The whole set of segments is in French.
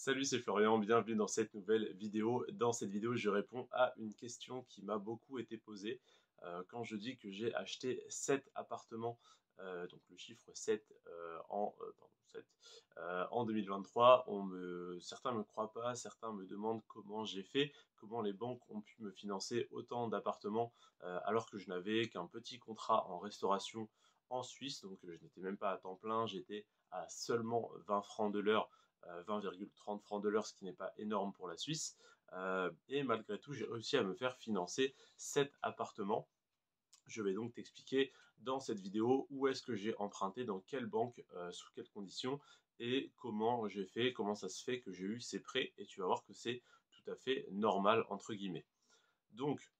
Salut, c'est Florian, bienvenue dans cette nouvelle vidéo. Dans cette vidéo, je réponds à une question qui m'a beaucoup été posée quand je dis que j'ai acheté 7 appartements, donc le chiffre 7 pardon, 7, en 2023. Certains ne me croient pas, certains me demandent comment j'ai fait, comment les banques ont pu me financer autant d'appartements alors que je n'avais qu'un petit contrat en restauration en Suisse, donc je n'étais même pas à temps plein, j'étais à seulement 20 francs de l'heure 20,30 francs de l'heure, ce qui n'est pas énorme pour la Suisse. Et malgré tout, j'ai réussi à me faire financer 7 appartements. Je vais donc t'expliquer dans cette vidéo où est-ce que j'ai emprunté, dans quelle banque, sous quelles conditions et comment j'ai fait, comment ça se fait que j'ai eu ces prêts. Et tu vas voir que c'est tout à fait normal, entre guillemets. Donc,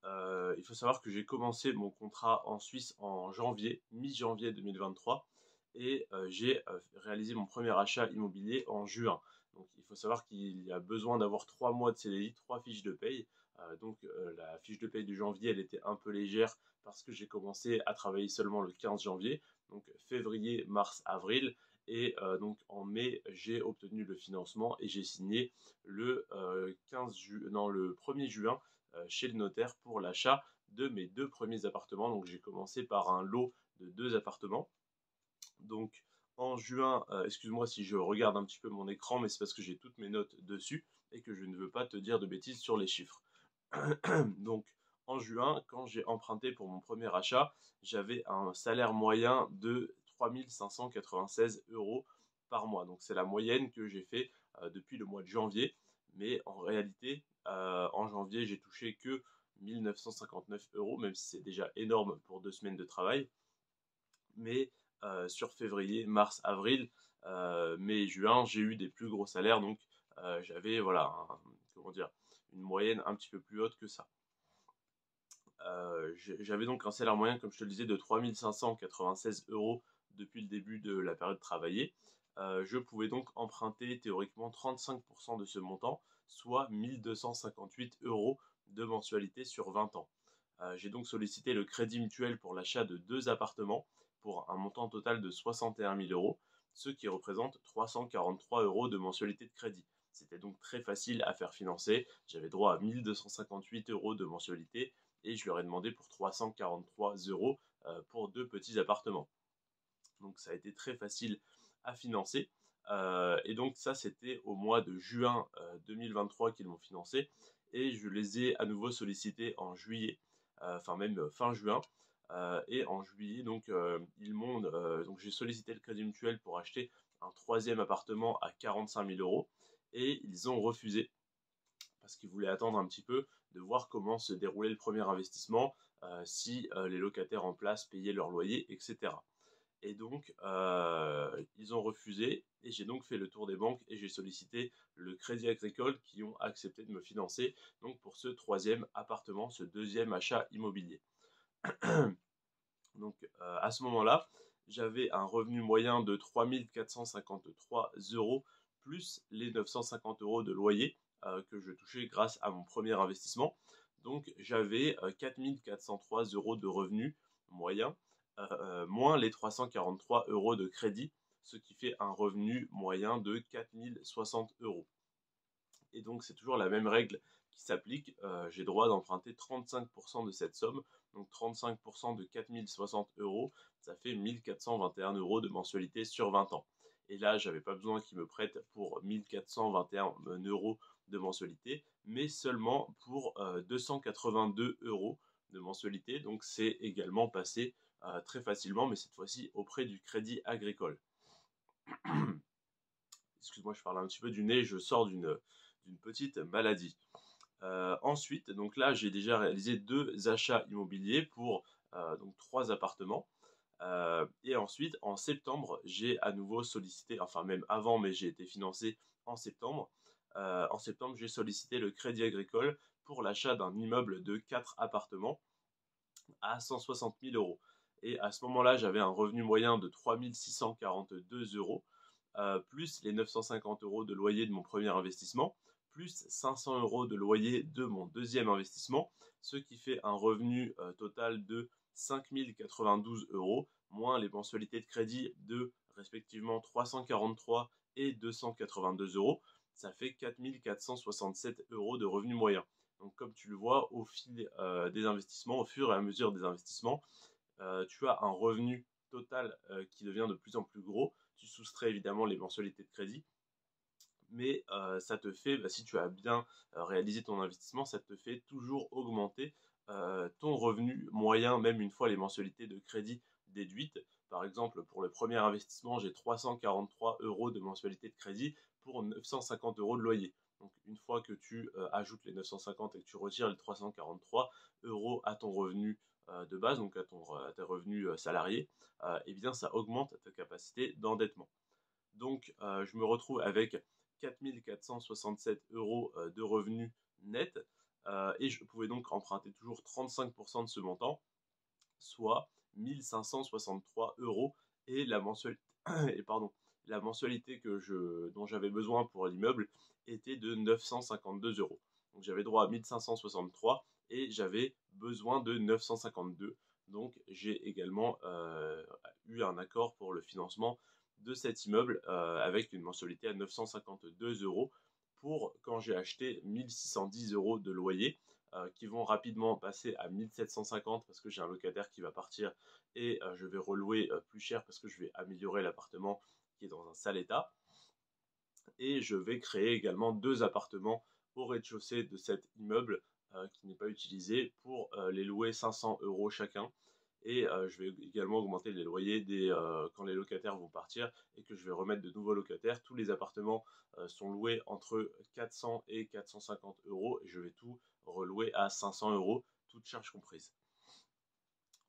il faut savoir que j'ai commencé mon contrat en Suisse en janvier, mi-janvier 2023, et j'ai réalisé mon premier achat immobilier en juin. Donc il faut savoir qu'il y a besoin d'avoir 3 mois de CDI, 3 fiches de paye. La fiche de paye de janvier, elle était un peu légère parce que j'ai commencé à travailler seulement le 15 janvier, donc février, mars, avril. Et donc en mai, j'ai obtenu le financement et j'ai signé le 1er juin chez le notaire pour l'achat de mes 2 premiers appartements. Donc j'ai commencé par un lot de 2 appartements. Donc en juin, excuse-moi si je regarde un petit peu mon écran, mais c'est parce que j'ai toutes mes notes dessus et que je ne veux pas te dire de bêtises sur les chiffres. Donc en juin, quand j'ai emprunté pour mon premier achat, j'avais un salaire moyen de 3 596 euros par mois. Donc c'est la moyenne que j'ai fait depuis le mois de janvier. Mais en réalité, en janvier, j'ai touché que 1959 euros, même si c'est déjà énorme pour 2 semaines de travail. Mais sur février, mars, avril, mai et juin, j'ai eu des plus gros salaires. Donc j'avais voilà, comment dire, une moyenne un petit peu plus haute que ça. J'avais donc un salaire moyen, comme je te le disais, de 3 596 euros depuis le début de la période travaillée. Je pouvais donc emprunter théoriquement 35% de ce montant, soit 1258 euros de mensualité sur 20 ans. J'ai donc sollicité le crédit mutuel pour l'achat de 2 appartements pour un montant total de 61 000 euros, ce qui représente 343 euros de mensualité de crédit. C'était donc très facile à faire financer. J'avais droit à 1258 euros de mensualité et je leur ai demandé pour 343 euros pour 2 petits appartements. Donc ça a été très facile à financer. Et donc ça, c'était au mois de juin 2023 qu'ils m'ont financé. Et je les ai à nouveau sollicités en juillet, enfin même fin juin. Et en juillet, donc, donc j'ai sollicité le crédit mutuel pour acheter un troisième appartement à 45 000 euros. Et ils ont refusé parce qu'ils voulaient attendre un petit peu de voir comment se déroulait le premier investissement, si les locataires en place payaient leur loyer, etc. Et donc, ils ont refusé et j'ai donc fait le tour des banques et j'ai sollicité le Crédit Agricole qui ont accepté de me financer donc pour ce troisième appartement, ce deuxième achat immobilier. Donc, à ce moment-là, j'avais un revenu moyen de 3 453 euros plus les 950 euros de loyer que je touchais grâce à mon premier investissement. Donc, j'avais 4 403 euros de revenus moyen, moins les 343 euros de crédit, ce qui fait un revenu moyen de 4 060 euros. Et donc c'est toujours la même règle qui s'applique. J'ai droit d'emprunter 35% de cette somme, donc 35% de 4060 euros, ça fait 1421 euros de mensualité sur 20 ans. Et là, j'avais pas besoin qu'ils me prêtent pour 1421 euros de mensualité, mais seulement pour 282 euros de mensualité. Donc c'est également passé très facilement, mais cette fois-ci auprès du Crédit Agricole. Excuse-moi, je parle un petit peu du nez, je sors d'une petite maladie. Ensuite, donc là, j'ai déjà réalisé 2 achats immobiliers pour donc 3 appartements. Et ensuite, en septembre, j'ai à nouveau sollicité, enfin même avant, mais j'ai été financé en septembre. En septembre, j'ai sollicité le Crédit Agricole pour l'achat d'un immeuble de 4 appartements à 160 000 euros. Et à ce moment-là, j'avais un revenu moyen de 3 642 euros, plus les 950 euros de loyer de mon premier investissement, plus 500 euros de loyer de mon deuxième investissement, ce qui fait un revenu total de 5 092 euros, moins les mensualités de crédit de respectivement 343 et 282 euros, ça fait 4 467 euros de revenus moyens. Donc comme tu le vois, au fil des investissements, au fur et à mesure des investissements, tu as un revenu total qui devient de plus en plus gros. Tu soustrais évidemment les mensualités de crédit, mais ça te fait, si tu as bien réalisé ton investissement, ça te fait toujours augmenter ton revenu moyen, même une fois les mensualités de crédit déduites. Par exemple, pour le premier investissement, j'ai 343 euros de mensualité de crédit pour 950 euros de loyer. Donc une fois que tu ajoutes les 950 et que tu retires les 343 euros à ton revenu de base, donc à tes revenus salariés, eh bien ça augmente ta capacité d'endettement. Donc, je me retrouve avec 4 467 euros de revenus nets et je pouvais donc emprunter toujours 35% de ce montant, soit 1563 euros et la mensualité, et pardon, la mensualité dont j'avais besoin pour l'immeuble était de 952 euros. Donc j'avais droit à 1563 et j'avais besoin de 952. Donc j'ai également eu un accord pour le financement de cet immeuble avec une mensualité à 952 euros pour quand j'ai acheté 1610 euros de loyer qui vont rapidement passer à 1750 parce que j'ai un locataire qui va partir et je vais relouer plus cher parce que je vais améliorer l'appartement qui est dans un sale état. Et je vais créer également 2 appartements au rez-de-chaussée de cet immeuble qui n'est pas utilisé pour les louer 500 euros chacun. Et je vais également augmenter les loyers quand les locataires vont partir et que je vais remettre de nouveaux locataires. Tous les appartements sont loués entre 400 et 450 euros et je vais tout relouer à 500 euros, toutes charges comprises.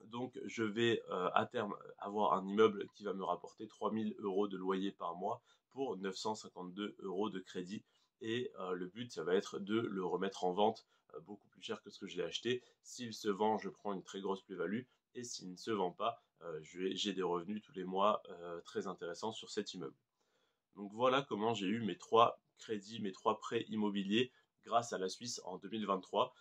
Donc je vais à terme avoir un immeuble qui va me rapporter 3000 euros de loyer par mois pour 952 euros de crédit. Et le but, ça va être de le remettre en vente beaucoup plus cher que ce que je l'ai acheté. S'il se vend, je prends une très grosse plus-value. Et s'il ne se vend pas, j'ai des revenus tous les mois très intéressants sur cet immeuble. Donc voilà comment j'ai eu mes 3 crédits, mes 3 prêts immobiliers grâce à la Suisse en 2023.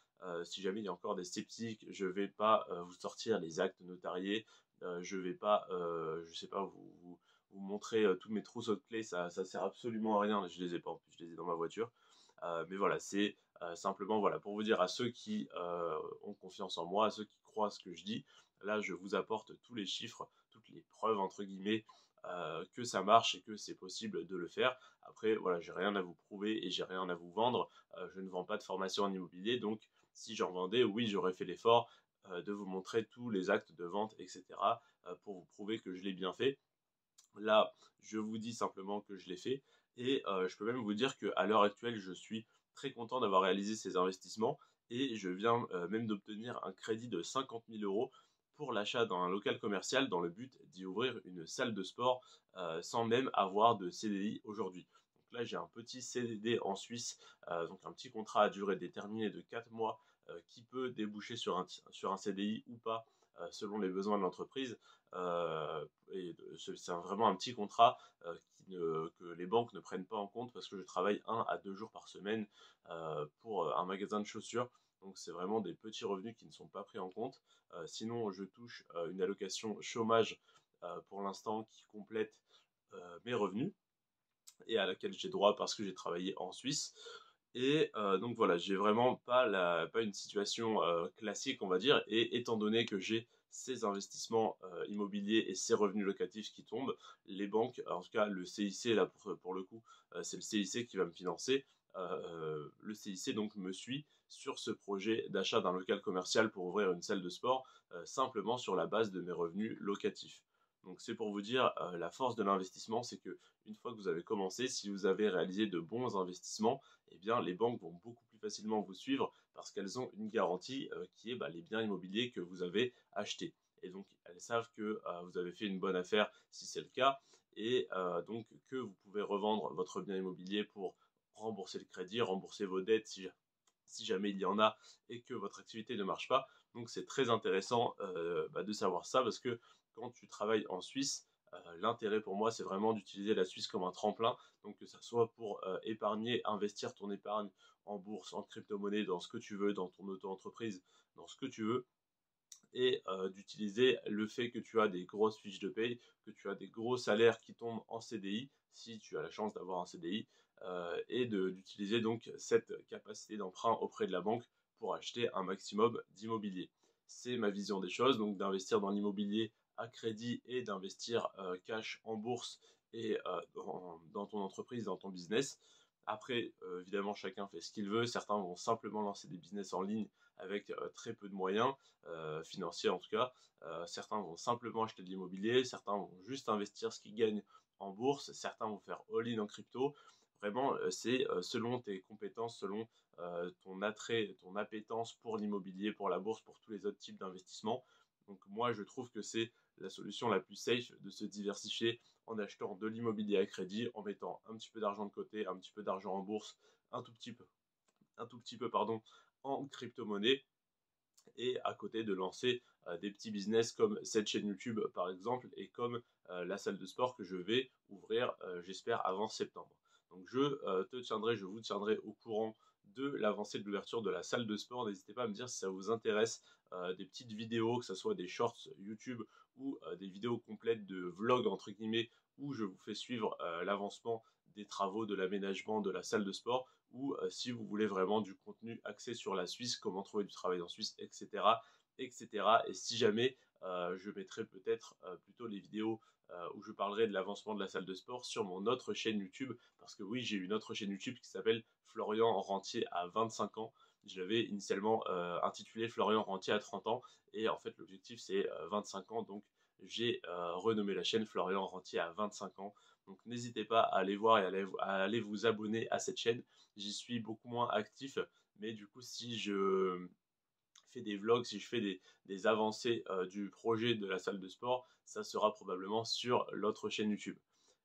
Si jamais il y a encore des sceptiques, je ne vais pas vous sortir les actes notariés, je ne vais pas, je sais pas, vous montrer tous mes trousseaux de clés, ça sert absolument à rien, je les ai pas en plus, je les ai dans ma voiture. Mais voilà, c'est simplement voilà, pour vous dire à ceux qui ont confiance en moi, à ceux qui croient ce que je dis, là je vous apporte tous les chiffres, toutes les preuves entre guillemets que ça marche et que c'est possible de le faire. Après, voilà, j'ai rien à vous prouver et j'ai rien à vous vendre. Je ne vends pas de formation en immobilier, donc si j'en vendais, oui, j'aurais fait l'effort de vous montrer tous les actes de vente, etc., pour vous prouver que je l'ai bien fait. Là, je vous dis simplement que je l'ai fait et je peux même vous dire qu'à l'heure actuelle, je suis très content d'avoir réalisé ces investissements et je viens même d'obtenir un crédit de 50 000 euros pour l'achat d'un local commercial dans le but d'y ouvrir une salle de sport sans même avoir de CDI aujourd'hui. Donc là, j'ai un petit CDD en Suisse, donc un petit contrat à durée déterminée de 4 mois qui peut déboucher sur un CDI ou pas selon les besoins de l'entreprise. Et c'est vraiment un petit contrat que les banques ne prennent pas en compte parce que je travaille 1 à 2 jours par semaine pour un magasin de chaussures. Donc c'est vraiment des petits revenus qui ne sont pas pris en compte. Sinon, je touche une allocation chômage pour l'instant qui complète mes revenus et à laquelle j'ai droit parce que j'ai travaillé en Suisse. Et donc voilà, j'ai vraiment pas une situation classique, on va dire. Et étant donné que j'ai ces investissements immobiliers et ces revenus locatifs qui tombent, les banques, en tout cas le CIC, là pour le coup, c'est le CIC qui va me financer. Le CIC donc me suit sur ce projet d'achat d'un local commercial pour ouvrir une salle de sport, simplement sur la base de mes revenus locatifs. Donc c'est pour vous dire la force de l'investissement, c'est que une fois que vous avez commencé, si vous avez réalisé de bons investissements, eh bien, les banques vont beaucoup plus facilement vous suivre parce qu'elles ont une garantie qui est les biens immobiliers que vous avez achetés. Et donc, elles savent que vous avez fait une bonne affaire si c'est le cas, et donc que vous pouvez revendre votre bien immobilier pour rembourser le crédit, rembourser vos dettes si jamais il y en a et que votre activité ne marche pas. Donc, c'est très intéressant de savoir ça parce que quand tu travailles en Suisse, l'intérêt pour moi, c'est vraiment d'utiliser la Suisse comme un tremplin, donc que ça soit pour épargner, investir ton épargne en bourse, en crypto-monnaie, dans ce que tu veux, dans ton auto-entreprise, dans ce que tu veux. et d'utiliser le fait que tu as des grosses fiches de paye, que tu as des gros salaires qui tombent en CDI, si tu as la chance d'avoir un CDI, et d'utiliser donc cette capacité d'emprunt auprès de la banque pour acheter un maximum d'immobilier. C'est ma vision des choses, donc d'investir dans l'immobilier à crédit et d'investir cash en bourse et dans ton entreprise, dans ton business. Après, évidemment, chacun fait ce qu'il veut. Certains vont simplement lancer des business en ligne avec très peu de moyens, financiers en tout cas. Certains vont simplement acheter de l'immobilier, certains vont juste investir ce qu'ils gagnent en bourse, certains vont faire all-in en crypto. Vraiment, c'est selon tes compétences, selon ton attrait, ton appétence pour l'immobilier, pour la bourse, pour tous les autres types d'investissements. Donc moi, je trouve que c'est la solution la plus safe de se diversifier en achetant de l'immobilier à crédit, en mettant un petit peu d'argent de côté, un petit peu d'argent en bourse, un tout petit peu pardon, en crypto-monnaie, et à côté de lancer des petits business comme cette chaîne YouTube par exemple, et comme la salle de sport que je vais ouvrir, j'espère, avant septembre. Donc je vous tiendrai au courant de l'avancée de l'ouverture de la salle de sport. N'hésitez pas à me dire si ça vous intéresse, des petites vidéos, que ce soit des shorts YouTube ou des vidéos complètes de vlog entre guillemets, où je vous fais suivre l'avancement des travaux, de l'aménagement de la salle de sport, ou si vous voulez vraiment du contenu axé sur la Suisse, comment trouver du travail en Suisse, etc. etc. Et si jamais, je mettrai peut-être plutôt les vidéos où je parlerai de l'avancement de la salle de sport sur mon autre chaîne YouTube, parce que oui, j'ai une autre chaîne YouTube qui s'appelle Florian Rentier à 25 ans. Je l'avais initialement intitulé Florian Rentier à 30 ans, et en fait l'objectif c'est 25 ans, donc j'ai renommé la chaîne Florian Rentier à 25 ans. Donc n'hésitez pas à aller voir et à aller vous abonner à cette chaîne. J'y suis beaucoup moins actif, mais du coup si je fais des vlogs, si je fais des avancées du projet de la salle de sport, ça sera probablement sur l'autre chaîne YouTube.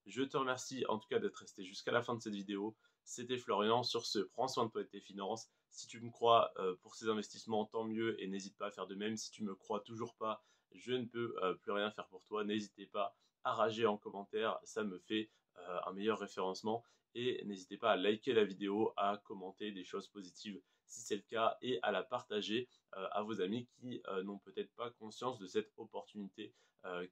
Je te remercie en tout cas d'être resté jusqu'à la fin de cette vidéo. C'était Florian. Sur ce, prends soin de toi et de tes finances. Si tu me crois pour ces investissements, tant mieux, et n'hésite pas à faire de même. Si tu me crois toujours pas, je ne peux plus rien faire pour toi. N'hésitez pas à rager en commentaire, ça me fait un meilleur référencement. Et n'hésitez pas à liker la vidéo, à commenter des choses positives si c'est le cas, et à la partager à vos amis qui n'ont peut-être pas conscience de cette opportunité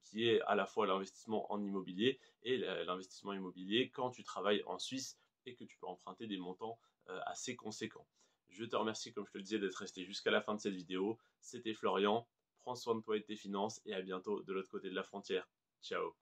qui est à la fois l'investissement en immobilier et l'investissement immobilier quand tu travailles en Suisse et que tu peux emprunter des montants assez conséquents. Je te remercie, comme je te le disais, d'être resté jusqu'à la fin de cette vidéo. C'était Florian. Prends soin de toi et de tes finances, et à bientôt de l'autre côté de la frontière. Ciao.